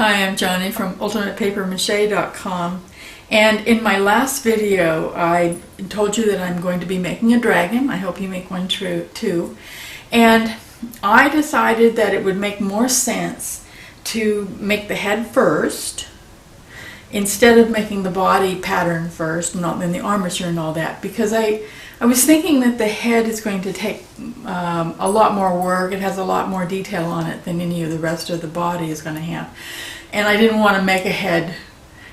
Hi, I'm Johnny from ultimatepapier-mâché.com, and in my last video I told you that I'm going to be making a dragon. I hope you make one too. And I decided that it would make more sense to make the head first instead of making the body pattern first, and then the armature and all that, because I was thinking that the head is going to take a lot more work. It has a lot more detail on it than any of the rest of the body is going to have. And I didn't want to make a head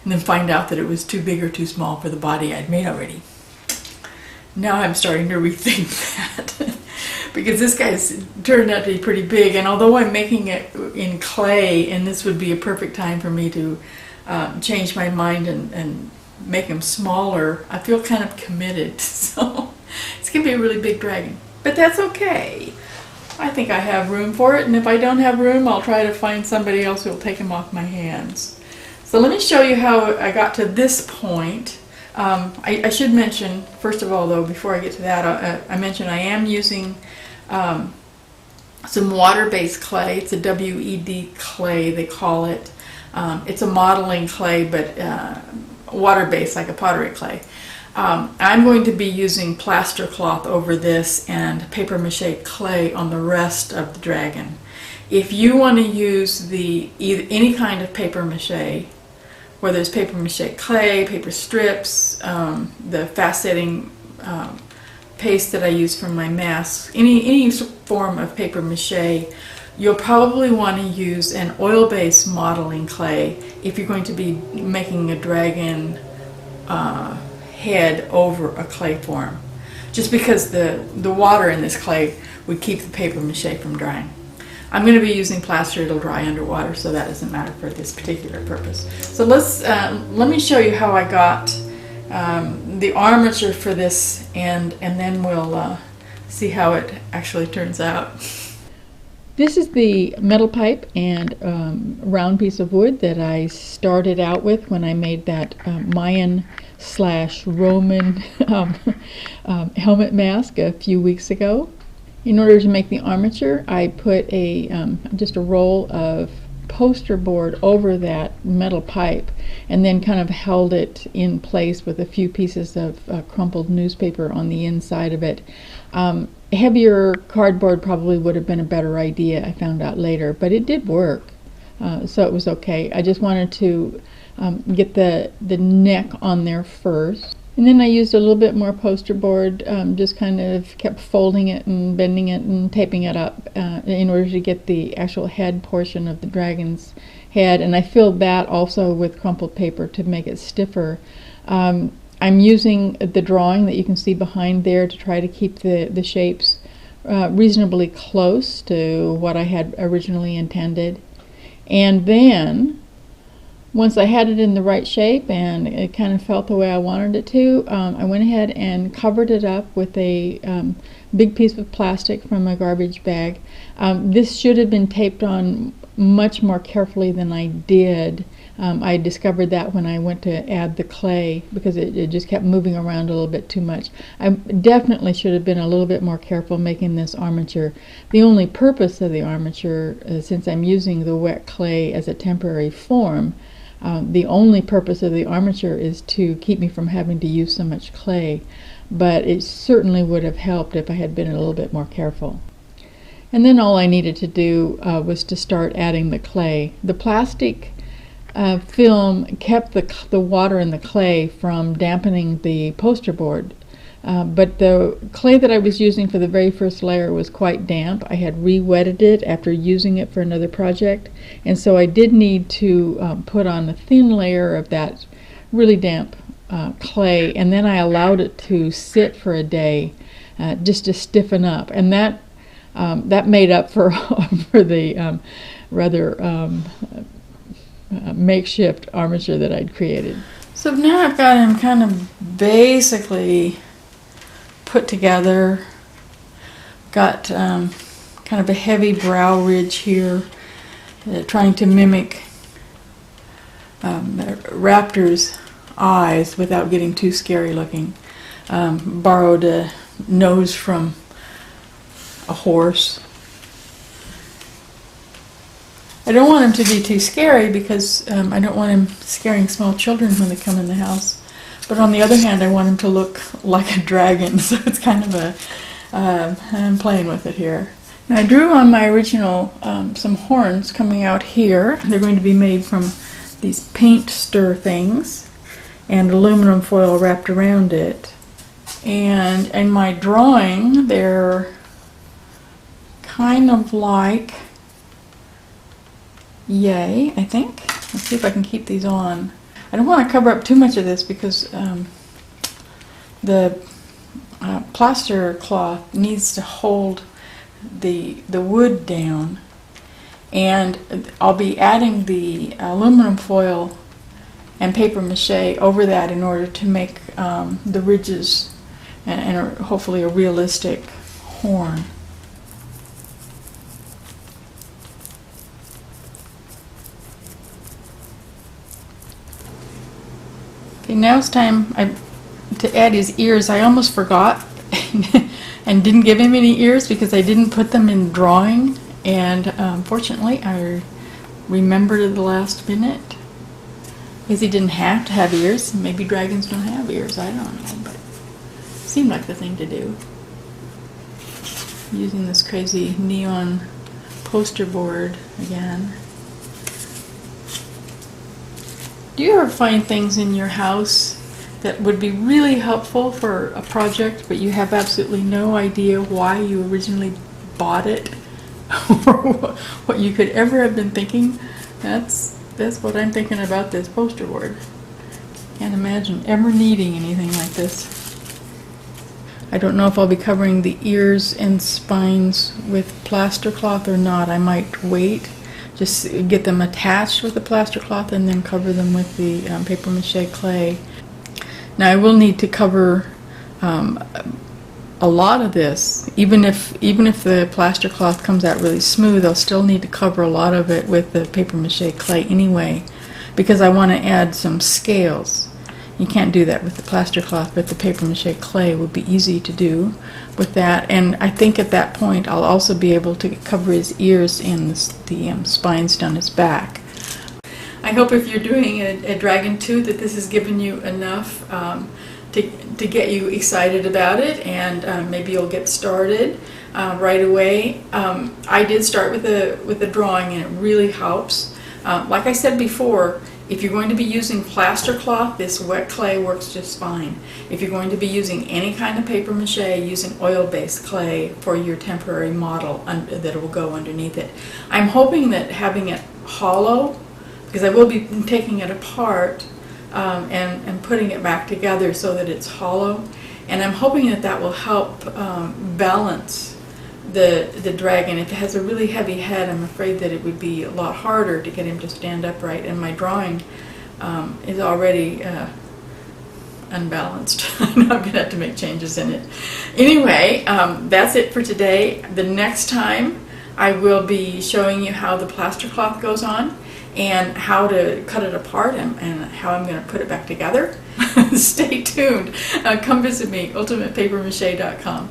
and then find out that it was too big or too small for the body I'd made already. Now I'm starting to rethink that because this guy's turned out to be pretty big, and although I'm making it in clay, and this would be a perfect time for me to change my mind and make him smaller, I feel kind of committed. So it's going to be a really big dragon. But that's okay. I think I have room for it, and if I don't have room, I'll try to find somebody else who will take him off my hands. So let me show you how I got to this point. I should mention, first of all though, before I get to that, I mentioned I am using some water-based clay. It's a WED clay, they call it. It's a modeling clay, but water-based, like a pottery clay. I'm going to be using plaster cloth over this and papier-mâché clay on the rest of the dragon. If you want to use any kind of papier-mâché, whether it's papier-mâché clay, paper strips, the fast-setting paste that I use for my masks, any form of papier-mâché, you'll probably want to use an oil-based modeling clay if you're going to be making a dragon head over a clay form, just because the water in this clay would keep the papier-mâché from drying. I'm going to be using plaster. It'll dry underwater, so that doesn't matter for this particular purpose. So let me show you how I got the armature for this, and then we'll see how it actually turns out. This is the metal pipe and round piece of wood that I started out with when I made that Mayan/Roman helmet mask a few weeks ago. In order to make the armature, I put just a roll of poster board over that metal pipe and then kind of held it in place with a few pieces of crumpled newspaper on the inside of it. Heavier cardboard probably would have been a better idea, I found out later, but it did work, so it was okay. I just wanted to get the neck on there first, and then I used a little bit more poster board, just kind of kept folding it and bending it and taping it up in order to get the actual head portion of the dragon's head, and I filled that also with crumpled paper to make it stiffer. I'm using the drawing that you can see behind there to try to keep the shapes reasonably close to what I had originally intended. And then, once I had it in the right shape and it kind of felt the way I wanted it to, I went ahead and covered it up with a big piece of plastic from a garbage bag. This should have been taped on much more carefully than I did. I discovered that when I went to add the clay, because it just kept moving around a little bit too much. I definitely should have been a little bit more careful making this armature. The only purpose of the armature, since I'm using the wet clay as a temporary form, the only purpose of the armature is to keep me from having to use so much clay, but it certainly would have helped if I had been a little bit more careful. And then all I needed to do was to start adding the clay. The plastic film kept the water in the clay from dampening the poster board, but the clay that I was using for the very first layer was quite damp. I had re-wetted it after using it for another project, and so I did need to put on a thin layer of that really damp clay, and then I allowed it to sit for a day just to stiffen up, and that made up for the rather makeshift armature that I'd created. So now I've got him kind of basically put together. Got kind of a heavy brow ridge here, trying to mimic the raptor's eyes without getting too scary looking. Borrowed a nose from a horse. I don't want him to be too scary because I don't want him scaring small children when they come in the house. But on the other hand, I want him to look like a dragon, so it's kind of a, I'm playing with it here. Now I drew on my original some horns coming out here. They're going to be made from these paint stir things and aluminum foil wrapped around it. And in my drawing, they're kind of like yay, I think. Let's see if I can keep these on. I don't want to cover up too much of this because the plaster cloth needs to hold the wood down, and I'll be adding the aluminum foil and papier-mâché over that in order to make the ridges and hopefully a realistic horn. Okay, now it's time to add his ears. I almost forgot and didn't give him any ears because I didn't put them in drawing, and fortunately I remembered at the last minute because he didn't have to have ears. Maybe dragons don't have ears, I don't know, but it seemed like the thing to do. Using this crazy neon poster board again. Do you ever find things in your house that would be really helpful for a project, but you have absolutely no idea why you originally bought it or what you could ever have been thinking? That's what I'm thinking about this poster board. Can't imagine ever needing anything like this. I don't know if I'll be covering the ears and spines with plaster cloth or not. I might wait. Just get them attached with the plaster cloth and then cover them with the papier-mâché clay. Now I will need to cover a lot of this. Even if the plaster cloth comes out really smooth, I'll still need to cover a lot of it with the papier-mâché clay anyway, because I want to add some scales. You can't do that with the plaster cloth, but the papier-mâché clay would be easy to do with that. And I think at that point I'll also be able to cover his ears and the spines down his back. I hope if you're doing a dragon too that this has given you enough to get you excited about it, and maybe you'll get started right away. I did start with a drawing, and it really helps. Like I said before, if you're going to be using plaster cloth, this wet clay works just fine. If you're going to be using any kind of papier-mâché, use an oil-based clay for your temporary model that will go underneath it. I'm hoping that having it hollow, because I will be taking it apart and putting it back together so that it's hollow, and I'm hoping that that will help balance the dragon. If it has a really heavy head, I'm afraid that it would be a lot harder to get him to stand upright, and my drawing is already unbalanced. I'm going to have to make changes in it. Anyway, that's it for today. The next time I will be showing you how the plaster cloth goes on and how to cut it apart and how I'm going to put it back together. Stay tuned. Come visit me, ultimatepapermache.com.